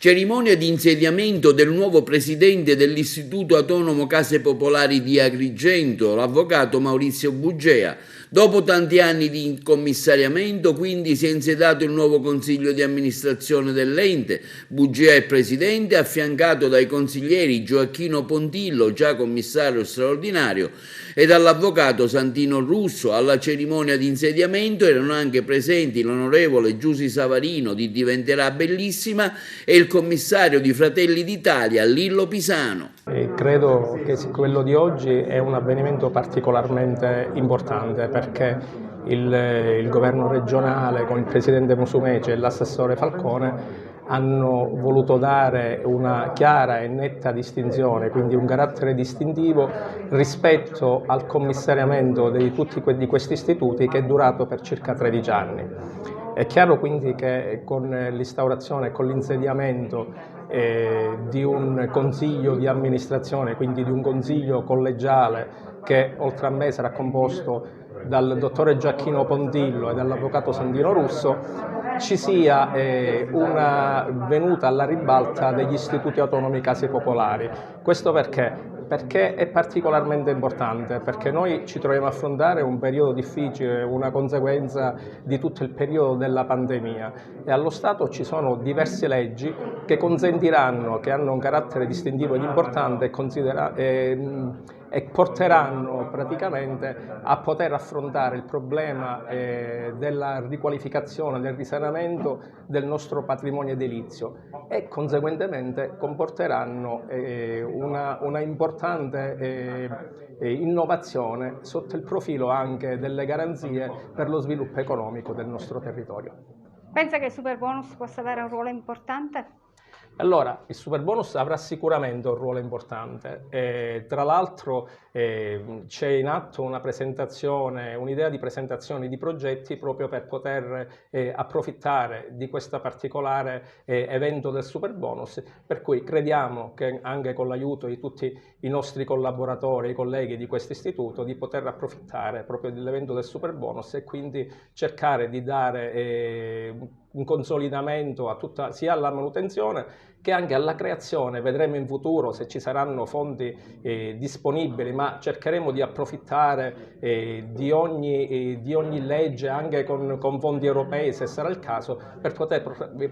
Cerimonia di insediamento del nuovo presidente dell'Istituto Autonomo Case Popolari di Agrigento, l'avvocato Maurizio Bugea. Dopo tanti anni di commissariamento, quindi, si è insediato il nuovo consiglio di amministrazione dell'ente. Bugea è presidente, affiancato dai consiglieri Gioacchino Pontillo, già commissario straordinario, e dall'avvocato Santino Russo. Alla cerimonia di insediamento erano anche presenti l'onorevole Giusy Savarino di Diventerà Bellissima e il commissario di Fratelli d'Italia Lillo Pisano. Credo che quello di oggi è un avvenimento particolarmente importante perché il governo regionale con il presidente Musumeci e l'assessore Falcone hanno voluto dare una chiara e netta distinzione, quindi un carattere distintivo rispetto al commissariamento di tutti questi istituti che è durato per circa 13 anni. È chiaro quindi che con l'instaurazione e con l'insediamento di un consiglio di amministrazione, quindi di un consiglio collegiale che oltre a me sarà composto dal dottore Gioacchino Pontillo e dall'avvocato Santino Russo, ci sia una venuta alla ribalta degli istituti autonomi case popolari. Questo perché? Perché è particolarmente importante, perché noi ci troviamo a affrontare un periodo difficile, una conseguenza di tutto il periodo della pandemia e allo Stato ci sono diverse leggi che consentiranno, che hanno un carattere distintivo ed importante e porteranno praticamente a poter affrontare il problema della riqualificazione, del risanamento del nostro patrimonio edilizio e conseguentemente comporteranno una importante innovazione sotto il profilo anche delle garanzie per lo sviluppo economico del nostro territorio. Pensa che il Superbonus possa avere un ruolo importante? Allora, il Superbonus avrà sicuramente un ruolo importante. Tra l'altro c'è in atto una presentazione, un'idea di presentazione di progetti proprio per poter approfittare di questo particolare evento del Superbonus, per cui crediamo che anche con l'aiuto di tutti i nostri collaboratori, i colleghi di questo istituto, di poter approfittare proprio dell'evento del Superbonus e quindi cercare di dare un consolidamento a sia alla manutenzione che anche alla creazione. Vedremo in futuro se ci saranno fondi disponibili, ma cercheremo di approfittare di ogni legge, anche con fondi europei se sarà il caso, per poter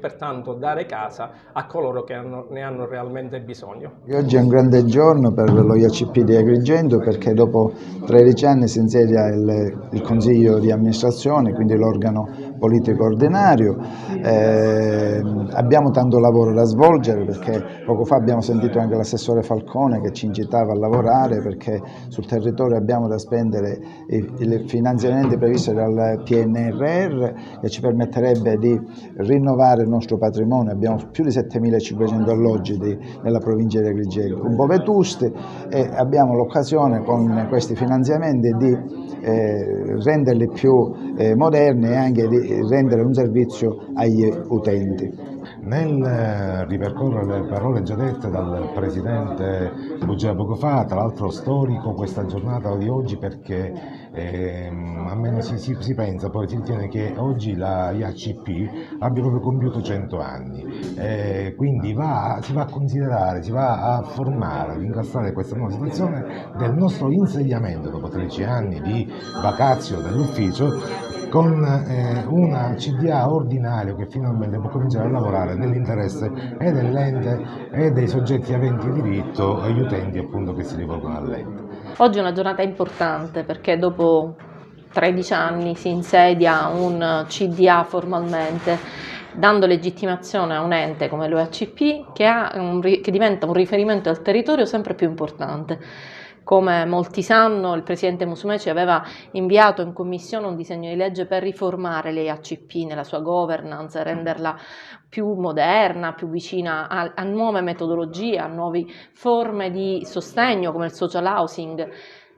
pertanto dare casa a coloro che ne hanno realmente bisogno. Oggi è un grande giorno per lo IACP di Agrigento perché dopo 13 anni si insedia il Consiglio di amministrazione, quindi l'organo politico ordinario. Abbiamo tanto lavoro da svolgere perché poco fa abbiamo sentito anche l'assessore Falcone che ci incitava a lavorare perché sul territorio abbiamo da spendere i finanziamenti previsti dal PNRR che ci permetterebbe di rinnovare il nostro patrimonio. Abbiamo più di 7.500 alloggi nella provincia di Agrigento, un po' vetusti, e abbiamo l'occasione con questi finanziamenti di renderli più moderni e anche di rendere un servizio agli utenti. Nel ripercorrere le parole già dette dal Presidente Bugea poco fa, tra l'altro storico questa giornata di oggi perché almeno si pensa, poi si ritiene che oggi la IACP abbia proprio compiuto 100 anni, quindi si va a considerare, si va a formare, ad incastrare questa nuova situazione del nostro insediamento dopo 13 anni di vacazio dell'ufficio con una CDA ordinario che finalmente può cominciare a lavorare nell'interesse e dell'ente e dei soggetti aventi diritto e gli utenti appunto che si rivolgono all'ente. Oggi è una giornata importante perché dopo 13 anni si insedia un CDA formalmente, dando legittimazione a un ente come l'OACP che diventa un riferimento al territorio sempre più importante. Come molti sanno, il presidente Musumeci aveva inviato in commissione un disegno di legge per riformare l'IACP nella sua governance, renderla più moderna, più vicina a nuove metodologie, a nuove forme di sostegno come il social housing.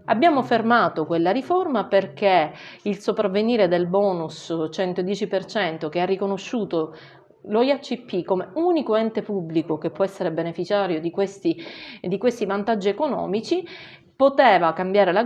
Abbiamo fermato quella riforma perché il sopravvenire del bonus 110% che ha riconosciuto lo IACP come unico ente pubblico che può essere beneficiario di questi vantaggi economici poteva cambiando la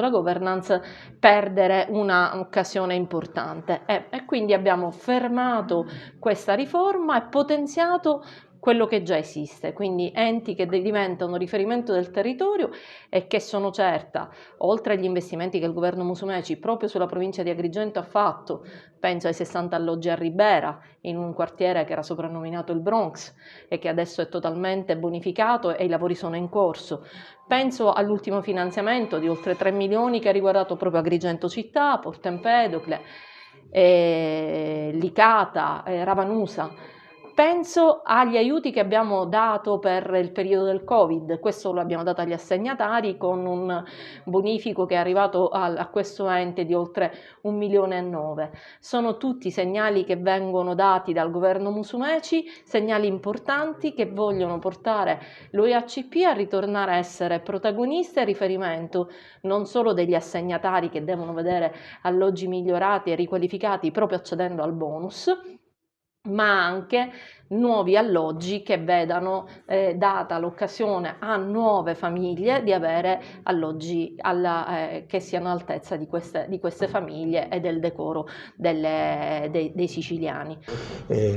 governance, perdere un'occasione importante e quindi abbiamo fermato questa riforma e potenziato quello che già esiste, quindi enti che diventano riferimento del territorio e che sono certa, oltre agli investimenti che il governo Musumeci proprio sulla provincia di Agrigento ha fatto, penso ai 60 alloggi a Ribera, in un quartiere che era soprannominato il Bronx e che adesso è totalmente bonificato e i lavori sono in corso. Penso all'ultimo finanziamento di oltre 3 milioni che ha riguardato proprio Agrigento città, Porto Empedocle, Licata, Ravanusa. Penso agli aiuti che abbiamo dato per il periodo del Covid, questo lo abbiamo dato agli assegnatari con un bonifico che è arrivato a questo ente di oltre 1,9 milioni. Sono tutti segnali che vengono dati dal governo Musumeci, segnali importanti che vogliono portare l'OIACP a ritornare a essere protagonista e riferimento non solo degli assegnatari che devono vedere alloggi migliorati e riqualificati proprio accedendo al bonus, ma anche nuovi alloggi che vedano data l'occasione a nuove famiglie di avere alloggi che siano all'altezza di queste famiglie e del decoro dei siciliani.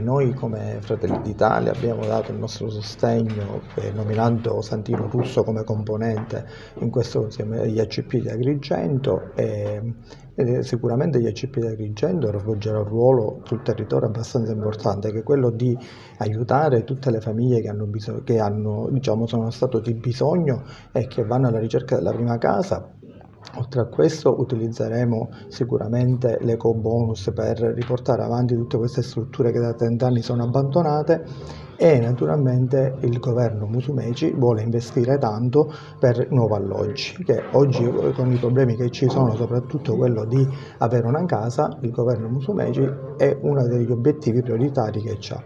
Noi come Fratelli d'Italia abbiamo dato il nostro sostegno nominando Santino Russo come componente in questo insieme agli ACP di Agrigento e sicuramente gli ACP di Agrigento svolgerà un ruolo sul territorio abbastanza importante, che è quello di aiutare tutte le famiglie che sono stato di bisogno e che vanno alla ricerca della prima casa. Oltre a questo utilizzeremo sicuramente l'eco-bonus per riportare avanti tutte queste strutture che da 30 anni sono abbandonate e naturalmente il governo Musumeci vuole investire tanto per nuovi alloggi, che oggi con i problemi che ci sono, soprattutto quello di avere una casa, il governo Musumeci è uno degli obiettivi prioritari che ha.